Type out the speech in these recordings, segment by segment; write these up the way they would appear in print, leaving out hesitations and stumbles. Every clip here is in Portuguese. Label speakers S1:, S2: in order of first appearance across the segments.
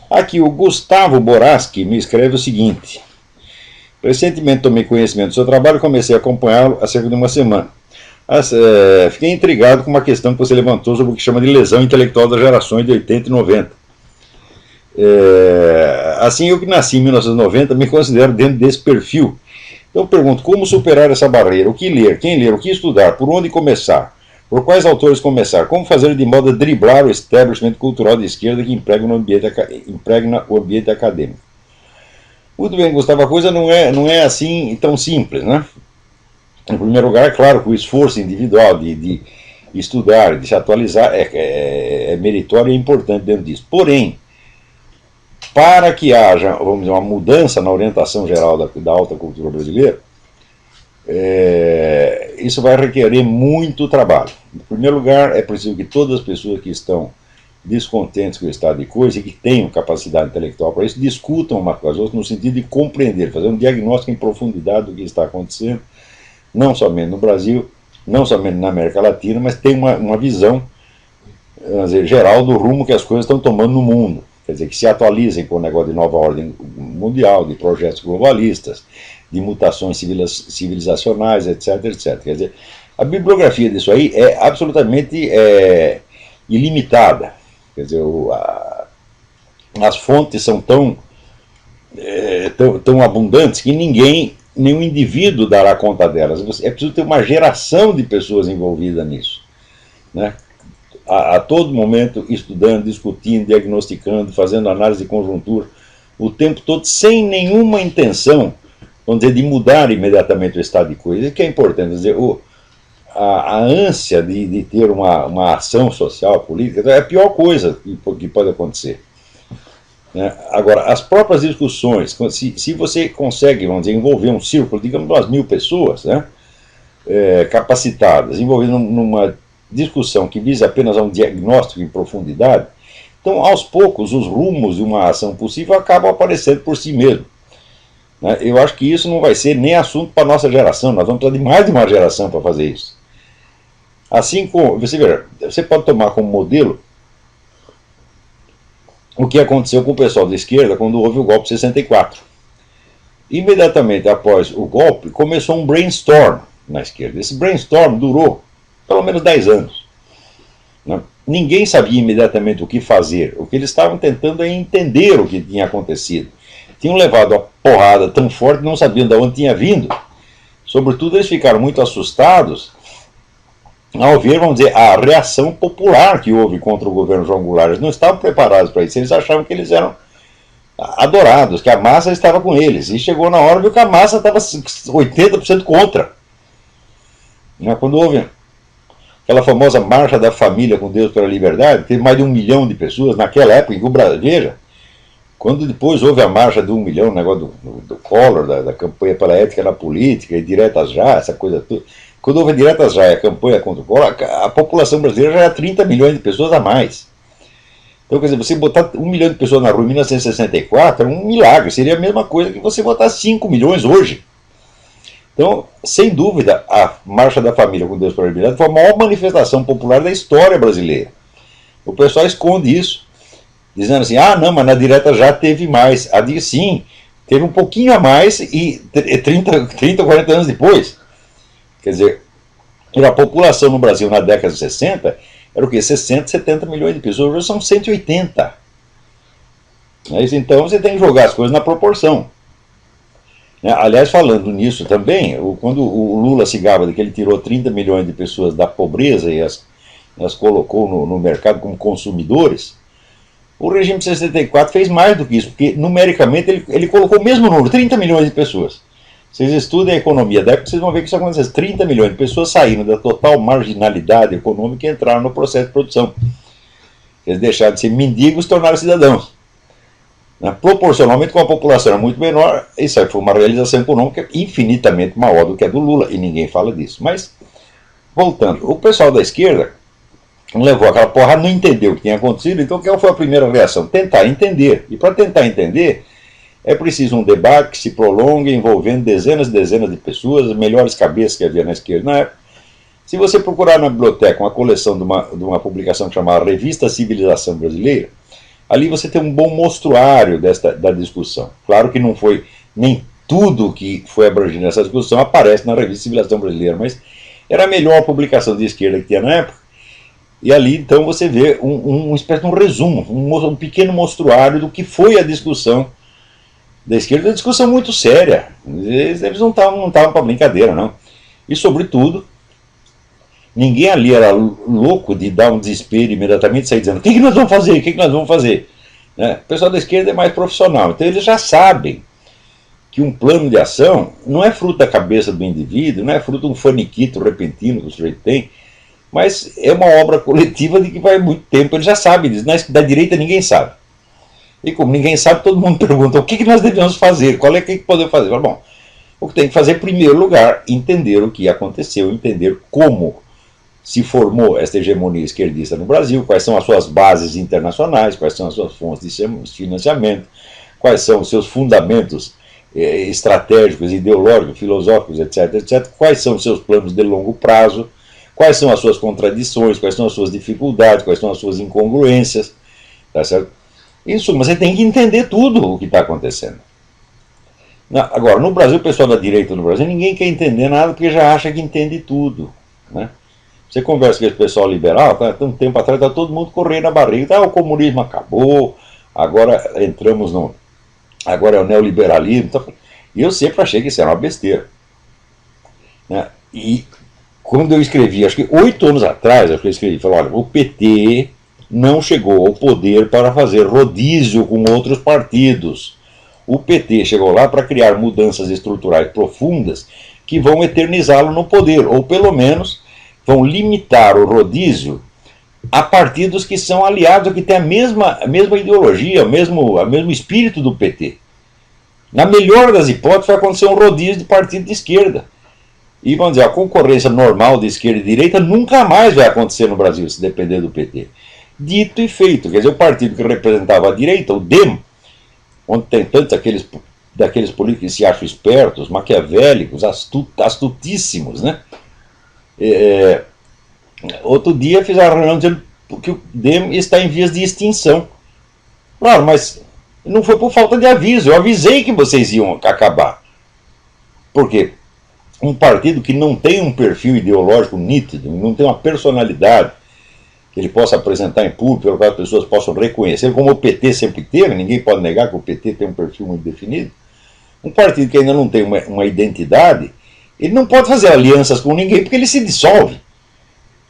S1: Aqui o Gustavo Boraski me escreve o seguinte: recentemente tomei conhecimento do seu trabalho e comecei a acompanhá-lo há cerca de uma semana. Fiquei intrigado com uma questão que você levantou sobre o que chama de lesão intelectual das gerações de 80 e 90. Assim, eu que nasci em 1990 me considero dentro desse perfil. Então eu pergunto, como superar essa barreira? O que ler? Quem ler? O que estudar? Por onde começar? Por quais autores começar? Como fazer de modo a driblar o establishment cultural de esquerda que impregna o ambiente acadêmico? Muito bem, Gustavo, a coisa não é assim tão simples, né? Em primeiro lugar, é claro que o esforço individual de estudar, de se atualizar, é meritório e é importante dentro disso. Porém, para que haja, vamos dizer, uma mudança na orientação geral da alta cultura brasileira, isso vai requerer muito trabalho. Em primeiro lugar, é preciso que todas as pessoas que estão descontentes com o estado de coisa e que tenham capacidade intelectual para isso, discutam umas com as outras no sentido de compreender, fazer um diagnóstico em profundidade do que está acontecendo, não somente no Brasil, não somente na América Latina, mas tem uma visão, vamos dizer, geral do rumo que as coisas estão tomando no mundo. Quer dizer, que se atualizem com o negócio de nova ordem mundial, de projetos globalistas, de mutações civilizacionais, etc, etc. Quer dizer, a bibliografia disso aí é absolutamente ilimitada. Quer dizer, as fontes são tão abundantes que nenhum indivíduo dará conta delas. É preciso ter uma geração de pessoas envolvidas nisso, né? A todo momento estudando, discutindo, diagnosticando, fazendo análise de conjuntura, o tempo todo, sem nenhuma intenção, vamos dizer, de mudar imediatamente o estado de coisa. Isso que é importante, dizer, a ânsia de ter uma ação social, política, é a pior coisa que pode acontecer. Né? Agora, as próprias discussões, se você consegue, vamos dizer, envolver um círculo, digamos, de umas 1000 pessoas, né, capacitadas, envolvendo numa discussão que visa apenas a um diagnóstico em profundidade, então, aos poucos, os rumos de uma ação possível acabam aparecendo por si mesmo. Né? Eu acho que isso não vai ser nem assunto para a nossa geração, nós vamos precisar de mais de uma geração para fazer isso. Assim como, você pode tomar como modelo o que aconteceu com o pessoal da esquerda quando houve o golpe de 64. Imediatamente após o golpe, começou um brainstorm na esquerda. Esse brainstorm durou pelo menos 10 anos. Né? Ninguém sabia imediatamente o que fazer. O que eles estavam tentando é entender o que tinha acontecido. Tinham levado a porrada tão forte que não sabiam de onde tinha vindo. Sobretudo, eles ficaram muito assustados ao ver, vamos dizer, a reação popular que houve contra o governo João Goulart. Eles não estavam preparados para isso. Eles achavam que eles eram adorados, que a massa estava com eles. E chegou na hora que a massa estava 80% contra. Quando houve aquela famosa marcha da família com Deus pela liberdade, teve mais de 1 milhão de pessoas naquela época em que o Brasil, veja, quando depois houve a marcha de 1 milhão, o negócio do Collor, da campanha pela ética na política, e diretas já, essa coisa toda, quando houve diretas já, a campanha contra o Collor, a população brasileira já era 30 milhões de pessoas a mais. Então, quer dizer, você botar 1 milhão de pessoas na rua em 1964 é um milagre, seria a mesma coisa que você botar 5 milhões hoje. Então, sem dúvida, a Marcha da Família com Deus pela Liberdade foi a maior manifestação popular da história brasileira. O pessoal esconde isso, dizendo assim, não, mas na direta já teve mais. Sim, teve um pouquinho a mais e 30 ou 40 anos depois. Quer dizer, a população no Brasil na década de 60 era o quê? 60, 70 milhões de pessoas, hoje são 180. Então você tem que jogar as coisas na proporção. Aliás, falando nisso também, quando o Lula se gaba de que ele tirou 30 milhões de pessoas da pobreza e as colocou no mercado como consumidores, o regime de 64 fez mais do que isso, porque numericamente ele colocou o mesmo número, 30 milhões de pessoas. Vocês estudem a economia da época, vocês vão ver que isso aconteceu. 30 milhões de pessoas saíram da total marginalidade econômica e entraram no processo de produção. Eles deixaram de ser mendigos e se tornaram cidadãos. Proporcionalmente, com a população era muito menor, isso aí foi uma realização econômica infinitamente maior do que a do Lula, e ninguém fala disso. Mas, voltando, o pessoal da esquerda levou aquela porrada, não entendeu o que tinha acontecido, então qual foi a primeira reação? Tentar entender. E para tentar entender, é preciso um debate que se prolongue, envolvendo dezenas e dezenas de pessoas, as melhores cabeças que havia na esquerda na época. Se você procurar na biblioteca uma coleção de uma publicação chamada Revista Civilização Brasileira, ali você tem um bom mostruário da discussão. Claro que não foi nem tudo que foi abrangido nessa discussão aparece na revista Civilização Brasileira, mas era a melhor publicação de esquerda que tinha na época. E ali então você vê uma espécie de um resumo, um pequeno mostruário do que foi a discussão da esquerda, uma discussão muito séria. Eles não estavam para brincadeira, não. E sobretudo, ninguém ali era louco de dar um desespero imediatamente e sair dizendo: o que nós vamos fazer? O que nós vamos fazer? Né? O pessoal da esquerda é mais profissional, então eles já sabem que um plano de ação não é fruto da cabeça do indivíduo, não é fruto de um faniquito repentino que o sujeito tem, mas é uma obra coletiva de que vai muito tempo. Eles já sabem disso. Da direita ninguém sabe. E como ninguém sabe, todo mundo pergunta: o que nós devemos fazer? Qual é que podemos fazer? Bom, o que tem que fazer, em primeiro lugar, entender o que aconteceu, entender como se formou esta hegemonia esquerdista no Brasil, quais são as suas bases internacionais, quais são as suas fontes de financiamento, quais são os seus fundamentos estratégicos, ideológicos, filosóficos, etc, etc, quais são os seus planos de longo prazo, quais são as suas contradições, quais são as suas dificuldades, quais são as suas incongruências, tá certo? Em suma, você tem que entender tudo o que está acontecendo. Agora, no Brasil, o pessoal da direita no Brasil, ninguém quer entender nada porque já acha que entende tudo, né? Você conversa com esse pessoal liberal, um tempo atrás está todo mundo correndo a barriga, o comunismo acabou, agora entramos no... agora é o neoliberalismo. Então, e eu sempre achei que isso era uma besteira, né? E quando eu escrevi, acho que 8 anos atrás, eu escrevi, falei: olha, o PT não chegou ao poder para fazer rodízio com outros partidos. O PT chegou lá para criar mudanças estruturais profundas que vão eternizá-lo no poder, ou pelo menos vão limitar o rodízio a partidos que são aliados, que têm a mesma ideologia, o mesmo espírito do PT. Na melhor das hipóteses, vai acontecer um rodízio de partido de esquerda. E vamos dizer, a concorrência normal de esquerda e direita nunca mais vai acontecer no Brasil, se depender do PT. Dito e feito, quer dizer, o partido que representava a direita, o DEM, onde tem tantos daqueles políticos que se acham espertos, maquiavélicos, astutíssimos, né? Outro dia fizeram uma reunião dizendo que o DEM está em vias de extinção. Claro, mas não foi por falta de aviso. Eu avisei que vocês iam acabar. Por quê? Um partido que não tem um perfil ideológico nítido, não tem uma personalidade que ele possa apresentar em público, pelo qual as pessoas possam reconhecer, como o PT sempre teve. Ninguém pode negar que o PT tem um perfil muito definido. Um partido que ainda não tem uma identidade, ele não pode fazer alianças com ninguém, porque ele se dissolve,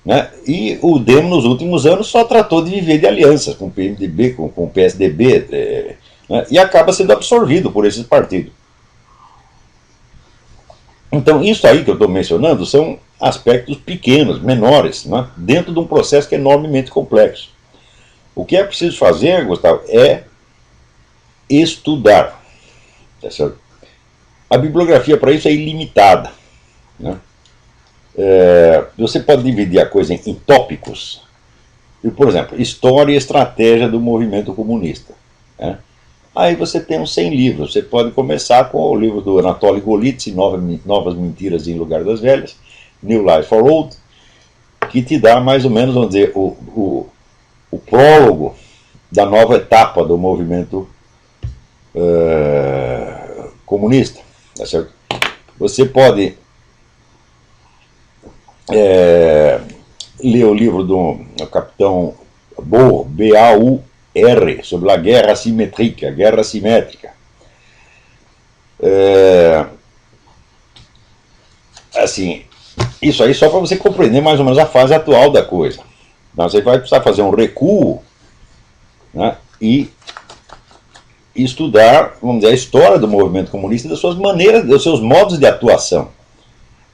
S1: né? E o DEM, nos últimos anos, só tratou de viver de alianças com o PMDB, com o PSDB, né? E acaba sendo absorvido por esses partidos. Então, isso aí que eu estou mencionando são aspectos pequenos, menores, né? Dentro de um processo que é enormemente complexo. O que é preciso fazer, Gustavo, é estudar. Tá certo? A bibliografia para isso é ilimitada, né? Você pode dividir a coisa em tópicos. E, por exemplo, história e estratégia do movimento comunista, né? Aí você tem uns 100 livros. Você pode começar com o livro do Anatoly Golitsyn, Novas Mentiras em Lugar das Velhas, New Lies for Old, que te dá mais ou menos, vamos dizer, o prólogo da nova etapa do movimento comunista, tá certo? Você pode ler o livro do capitão Baur, B-A-U-R, sobre a guerra assimétrica, a guerra assimétrica. Assim, isso aí só para você compreender mais ou menos a fase atual da coisa. Então, você vai precisar fazer um recuo, né, e estudar, vamos dizer, a história do movimento comunista e das suas maneiras, dos seus modos de atuação.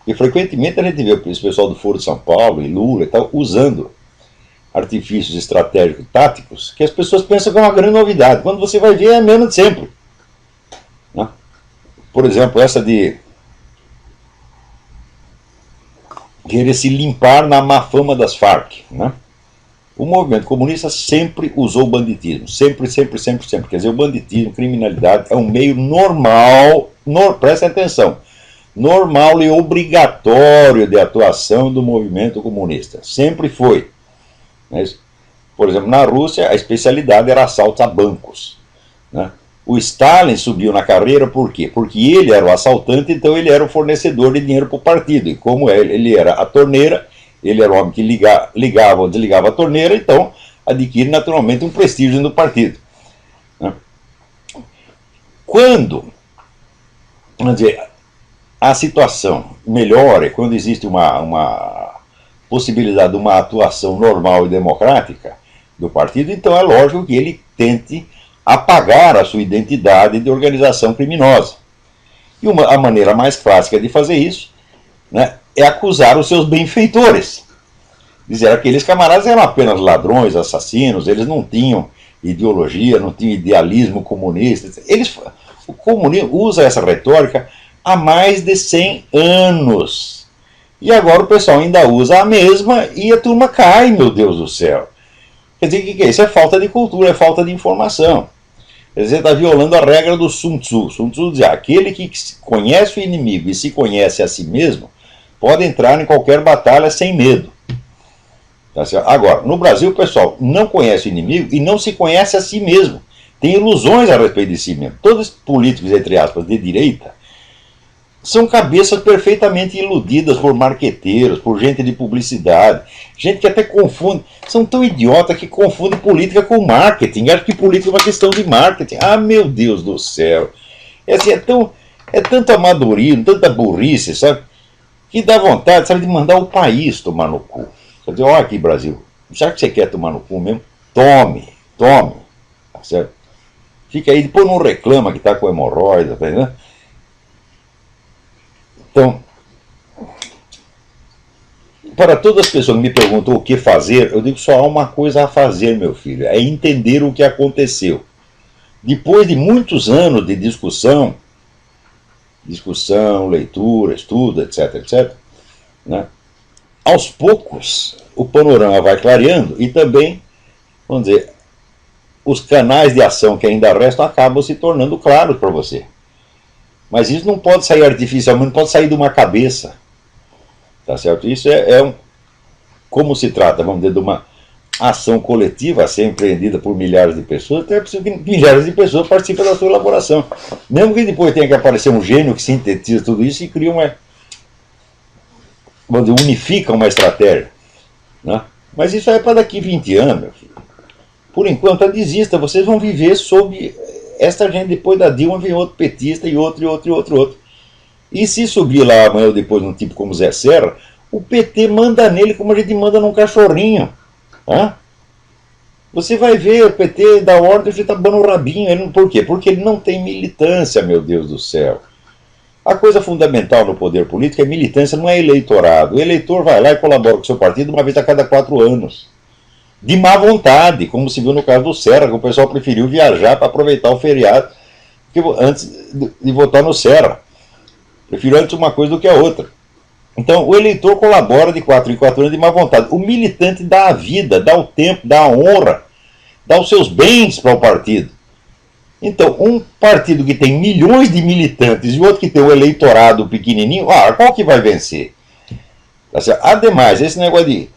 S1: E frequentemente a gente vê esse pessoal do Foro de São Paulo e Lula e tal, usando artifícios estratégicos táticos que as pessoas pensam que é uma grande novidade. Quando você vai ver, é a mesma de sempre, né? Por exemplo, essa de querer se limpar na má fama das Farc, né? O movimento comunista sempre usou o banditismo, sempre. Quer dizer, o banditismo, criminalidade, é um meio normal, presta atenção, normal e obrigatório de atuação do movimento comunista. Sempre foi. Por exemplo, na Rússia, a especialidade era assaltos a bancos, né? O Stalin subiu na carreira por quê? Porque ele era o assaltante, então ele era o fornecedor de dinheiro para o partido. E como ele era a torneira, ele era o homem que ligava ou desligava a torneira, então adquire naturalmente um prestígio no partido, né? Quando, vamos dizer, a situação melhora, quando existe uma possibilidade de uma atuação normal e democrática do partido, então é lógico que ele tente apagar a sua identidade de organização criminosa. E a maneira mais clássica de fazer isso, né, é acusar os seus benfeitores. Dizer, aqueles camaradas eram apenas ladrões, assassinos, eles não tinham ideologia, não tinham idealismo comunista. O comunismo usa essa retórica há mais de 100 anos. E agora o pessoal ainda usa a mesma e a turma cai, meu Deus do céu. Quer dizer, o que é isso? É falta de cultura, é falta de informação. Quer dizer, está violando a regra do Sun Tzu. Sun Tzu dizia, aquele que conhece o inimigo e se conhece a si mesmo, pode entrar em qualquer batalha sem medo. Tá certo? Agora, no Brasil, o pessoal não conhece o inimigo e não se conhece a si mesmo. Tem ilusões a respeito de si mesmo. Todos os políticos, entre aspas, de direita, são cabeças perfeitamente iludidas por marqueteiros, por gente de publicidade, gente que até confunde, são tão idiotas que confundem política com marketing, acham que política é uma questão de marketing. Ah, meu Deus do céu, assim, é tanto amadorismo, tanta burrice, sabe, que dá vontade, sabe, de mandar o país tomar no cu. Quer dizer, olha aqui, Brasil, sabe que você quer tomar no cu mesmo? Tome, tá certo? Fica aí, depois não reclama que está com hemorroida, tá entendendo? Então, para todas as pessoas que me perguntam o que fazer, eu digo só há uma coisa a fazer, meu filho, é entender o que aconteceu. Depois de muitos anos de discussão, leitura, estudo, etc., né, aos poucos o panorama vai clareando e também, vamos dizer, os canais de ação que ainda restam acabam se tornando claros para você. Mas isso não pode sair artificialmente, não pode sair de uma cabeça. Tá certo? Isso como se trata, vamos dizer, de uma ação coletiva a ser empreendida por milhares de pessoas, então é preciso que milhares de pessoas participem da sua elaboração. Mesmo que depois tenha que aparecer um gênio que sintetiza tudo isso e cria vamos dizer, unifica uma estratégia, né? Mas isso é para daqui 20 anos, meu filho. Por enquanto, desista, vocês vão viver sob esta gente. Depois da Dilma vem outro petista e outro. E se subir lá amanhã ou depois um tipo como Zé Serra, o PT manda nele como a gente manda num cachorrinho. Tá? Você vai ver, o PT da ordem, você está dando o rabinho. Por quê? Porque ele não tem militância, meu Deus do céu. A coisa fundamental no poder político é militância, não é eleitorado. O eleitor vai lá e colabora com o seu partido uma vez a cada 4 anos. De má vontade, como se viu no caso do Serra, que o pessoal preferiu viajar para aproveitar o feriado antes de votar no Serra. Prefiro antes uma coisa do que a outra. Então, o eleitor colabora de 4 em 4 anos de má vontade. O militante dá a vida, dá o tempo, dá a honra, dá os seus bens para o partido. Então, um partido que tem milhões de militantes e outro que tem um eleitorado pequenininho, qual que vai vencer? Ademais, esse negócio de...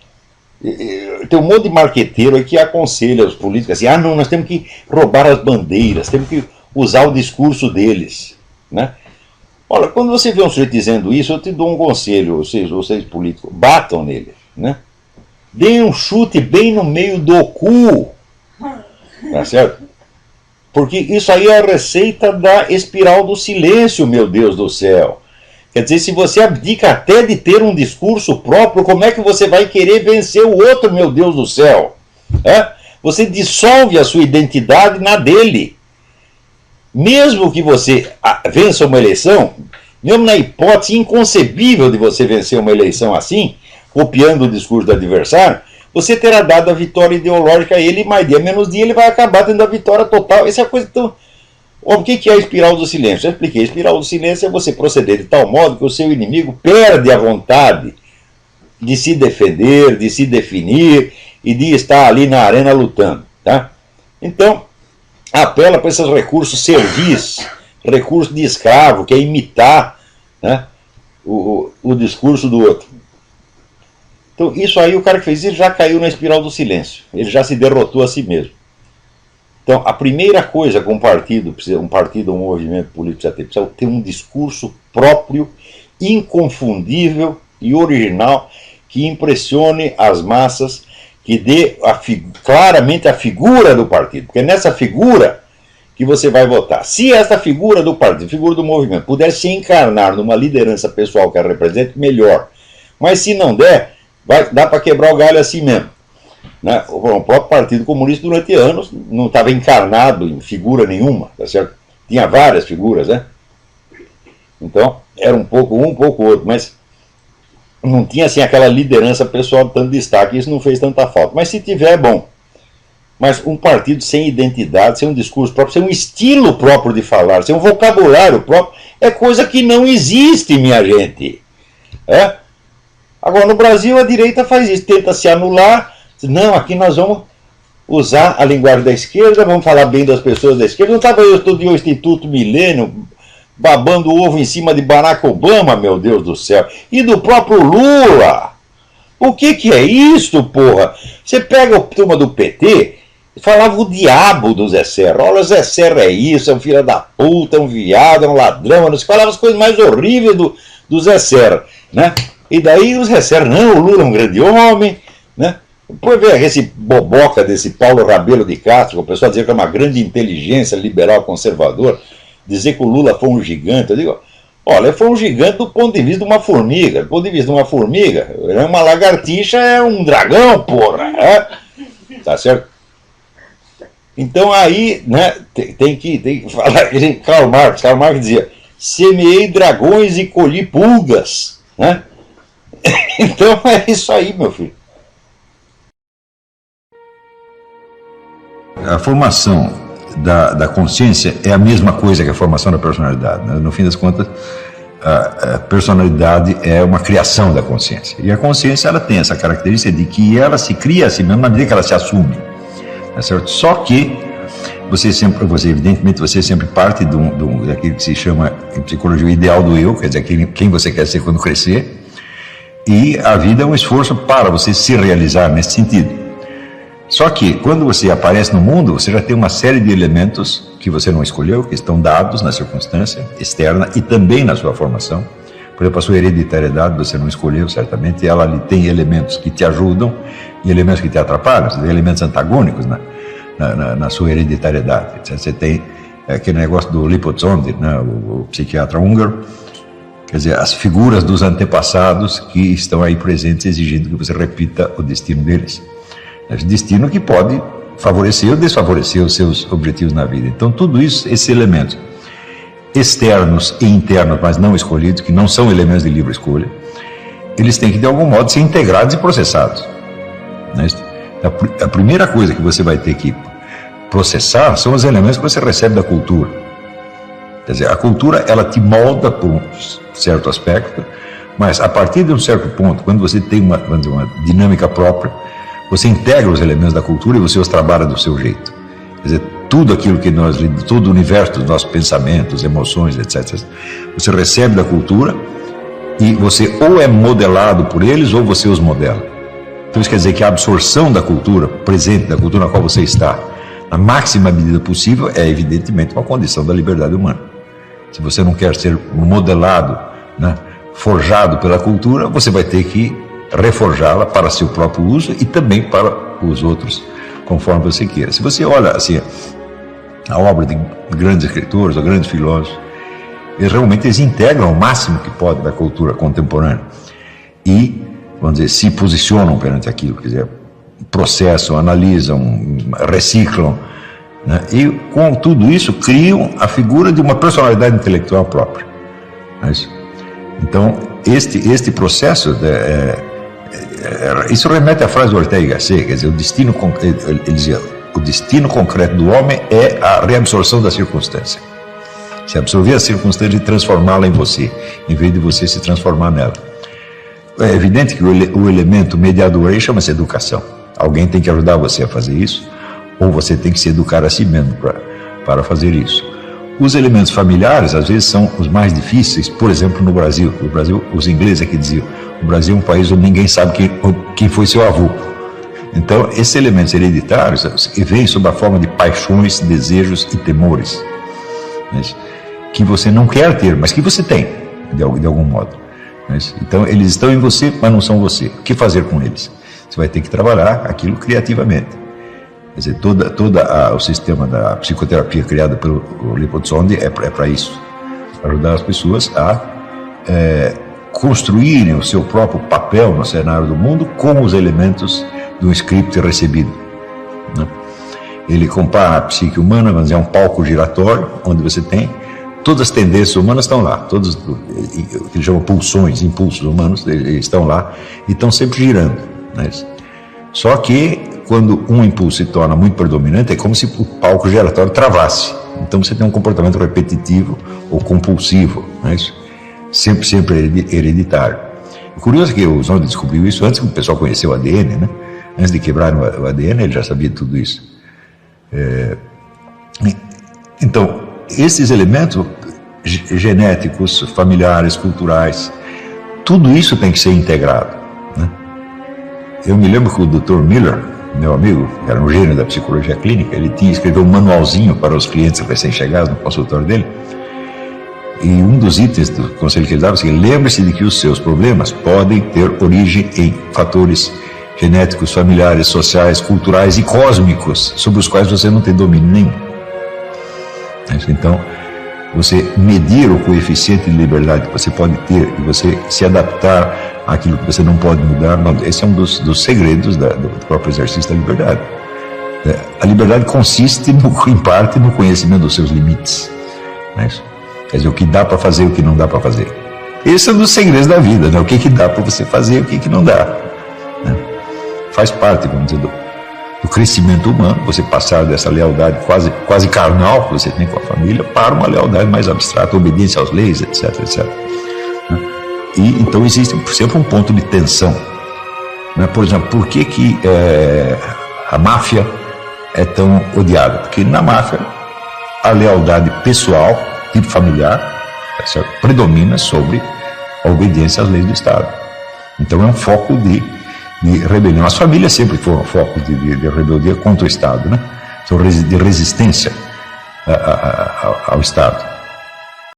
S1: Tem um monte de marqueteiro aí que aconselha os políticos assim, não, nós temos que roubar as bandeiras, temos que usar o discurso deles, né? Olha, quando você vê um sujeito dizendo isso, eu te dou um conselho, vocês políticos, batam nele, né? Deem um chute bem no meio do cu, tá certo? Porque isso aí é a receita da espiral do silêncio, meu Deus do céu. Quer dizer, se você abdica até de ter um discurso próprio, como é que você vai querer vencer o outro, meu Deus do céu? Você dissolve a sua identidade na dele. Mesmo que você vença uma eleição, mesmo na hipótese inconcebível de você vencer uma eleição assim, copiando o discurso do adversário, você terá dado a vitória ideológica a ele, e mais dia menos dia ele vai acabar tendo a vitória total. Essa é a coisa tão... O que é a espiral do silêncio? Eu expliquei. A espiral do silêncio é você proceder de tal modo que o seu inimigo perde a vontade de se defender, de se definir e de estar ali na arena lutando. Tá? Então, apela para esses recursos servis, recurso de escravo, que é imitar, né, o discurso do outro. Então, isso aí, o cara que fez isso já caiu na espiral do silêncio. Ele já se derrotou a si mesmo. Então, a primeira coisa que um partido, um movimento político precisa ter um discurso próprio, inconfundível e original, que impressione as massas, que dê claramente a figura do partido. Porque é nessa figura que você vai votar. Se esta figura do partido, figura do movimento, puder se encarnar numa liderança pessoal que a represente, melhor. Mas se não der, dá para quebrar o galho assim mesmo. Né? O próprio Partido Comunista, durante anos, não estava encarnado em figura nenhuma, tá certo? Tinha várias figuras, né? Então, era um pouco outro, mas não tinha assim aquela liderança pessoal de tanto destaque, isso não fez tanta falta. Mas se tiver, é bom. Mas um partido sem identidade, sem um discurso próprio, sem um estilo próprio de falar, sem um vocabulário próprio, é coisa que não existe, minha gente. É? Agora, no Brasil, a direita faz isso, tenta se anular. Não, aqui nós vamos usar a linguagem da esquerda, vamos falar bem das pessoas da esquerda. Não estava eu estudando o Instituto Milênio, babando o ovo em cima de Barack Obama, meu Deus do céu, e do próprio Lula. O que é isso, porra? Você pega a turma do PT, falava o diabo do Zé Serra. Olha, o Zé Serra é isso, é um filho da puta, é um viado, é um ladrão. Não se falava as coisas mais horríveis do Zé Serra, né? E daí o Zé Serra, não, o Lula é um grande homem, né? Depois vem esse boboca desse Paulo Rabelo de Castro, o pessoal dizia que é uma grande inteligência liberal conservador, dizer que o Lula foi um gigante. Eu digo, olha, foi um gigante do ponto de vista de uma formiga. Do ponto de vista de uma formiga, uma lagartixa é um dragão, porra. É? Tá certo? Então aí, né, tem que falar. Karl Marx dizia, semeei dragões e colhi pulgas. Né? Então é isso aí, meu filho.
S2: A formação da consciência é a mesma coisa que a formação da personalidade. Né? No fim das contas, a personalidade é uma criação da consciência. E a consciência ela tem essa característica de que ela se cria a si mesma na medida que ela se assume. Tá certo? Só que evidentemente, você sempre parte daquilo que se chama em psicologia o ideal do eu, quer dizer, quem você quer ser quando crescer. E a vida é um esforço para você se realizar nesse sentido. Só que, quando você aparece no mundo, você já tem uma série de elementos que você não escolheu, que estão dados na circunstância externa e também na sua formação. Por exemplo, a sua hereditariedade você não escolheu, certamente, e ela ali tem elementos que te ajudam e elementos que te atrapalham, você tem elementos antagônicos na sua hereditariedade. Você tem aquele negócio do Lipozzondi, né, o psiquiatra húngaro, quer dizer, as figuras dos antepassados que estão aí presentes exigindo que você repita o destino deles. Destino que pode favorecer ou desfavorecer os seus objetivos na vida. Então, tudo isso, esses elementos externos e internos, mas não escolhidos, que não são elementos de livre escolha, eles têm que, de algum modo, ser integrados e processados. A primeira coisa que você vai ter que processar são os elementos que você recebe da cultura. Quer dizer, a cultura, ela te molda por um certo aspecto, mas a partir de um certo ponto, quando você tem uma dinâmica própria, você integra os elementos da cultura e você os trabalha do seu jeito. Quer dizer, tudo aquilo que todo o universo dos nossos pensamentos, emoções, etc., você recebe da cultura e você ou é modelado por eles ou você os modela. Então isso quer dizer que a absorção da cultura, presente da cultura na qual você está, na máxima medida possível, é evidentemente uma condição da liberdade humana. Se você não quer ser modelado, né, forjado pela cultura, você vai ter que reforjá-la para seu próprio uso e também para os outros, conforme você queira. Se você olha assim, a obra de grandes escritores ou grandes filósofos, eles integram o máximo que pode da cultura contemporânea e, vamos dizer, se posicionam perante aquilo, quer dizer, processam, analisam, reciclam, né? E com tudo isso criam a figura de uma personalidade intelectual própria. Então, este processo isso remete à frase do Ortega y Gasset, quer dizer, ele dizia, o destino concreto do homem é a reabsorção da circunstância. Se absorver a circunstância e transformá-la em você, em vez de você se transformar nela. É evidente que o elemento mediador aí chama-se educação. Alguém tem que ajudar você a fazer isso, ou você tem que se educar a si mesmo para fazer isso. Os elementos familiares, às vezes, são os mais difíceis. Por exemplo, no Brasil, os ingleses aqui diziam, O Brasil é um país onde ninguém sabe quem foi seu avô. Então, esses elementos hereditários vêm sob a forma de paixões, desejos e temores, né, que você não quer ter, mas que você tem, de algum modo. Né. Então, eles estão em você, mas não são você. O que fazer com eles? Você vai ter que trabalhar aquilo criativamente. Quer dizer, todo o sistema da psicoterapia criado pelo Leopold é para isso. Ajudar as pessoas a construírem o seu próprio papel no cenário do mundo com os elementos do script recebido. Né? Ele compara a psique humana, vamos dizer, a um palco giratório, onde você tem todas as tendências humanas estão lá, todos o que eles chamam pulsões, impulsos humanos, eles estão lá e estão sempre girando. Né? Só que quando um impulso se torna muito predominante, é como se o palco giratório travasse. Então você tem um comportamento repetitivo ou compulsivo, né? sempre hereditário. O curioso é que o Zondi descobriu isso antes que o pessoal conheceu o ADN, né? Antes de quebrar o ADN, ele já sabia tudo isso. Então, esses elementos genéticos, familiares, culturais, tudo isso tem que ser integrado. Né? Eu me lembro que o Dr. Miller, meu amigo, que era um gênio da psicologia clínica, ele escreveu um manualzinho para os clientes recém-chegados no consultório dele, e um dos itens do conselho que ele dava é assim: lembre-se de que os seus problemas podem ter origem em fatores genéticos, familiares, sociais, culturais e cósmicos, sobre os quais você não tem domínio nenhum. Então, você medir o coeficiente de liberdade que você pode ter e você se adaptar àquilo que você não pode mudar, esse é um dos segredos do próprio exercício da liberdade. A liberdade consiste, em parte, no conhecimento dos seus limites. Não é isso? Quer dizer, o que dá para fazer e o que não dá para fazer. Esse é um dos segredos da vida, né? O que dá para você fazer e o que não dá. Né? Faz parte, vamos dizer, do crescimento humano, você passar dessa lealdade quase carnal que você tem com a família para uma lealdade mais abstrata, obediência às leis, etc, etc. Né? E então existe sempre um ponto de tensão. Né? Por exemplo, por que a máfia é tão odiada? Porque na máfia a lealdade pessoal, tipo familiar, predomina sobre a obediência às leis do Estado. Então é um foco de rebelião. As famílias sempre foram focos de rebeldia contra o Estado, né? De resistência ao Estado.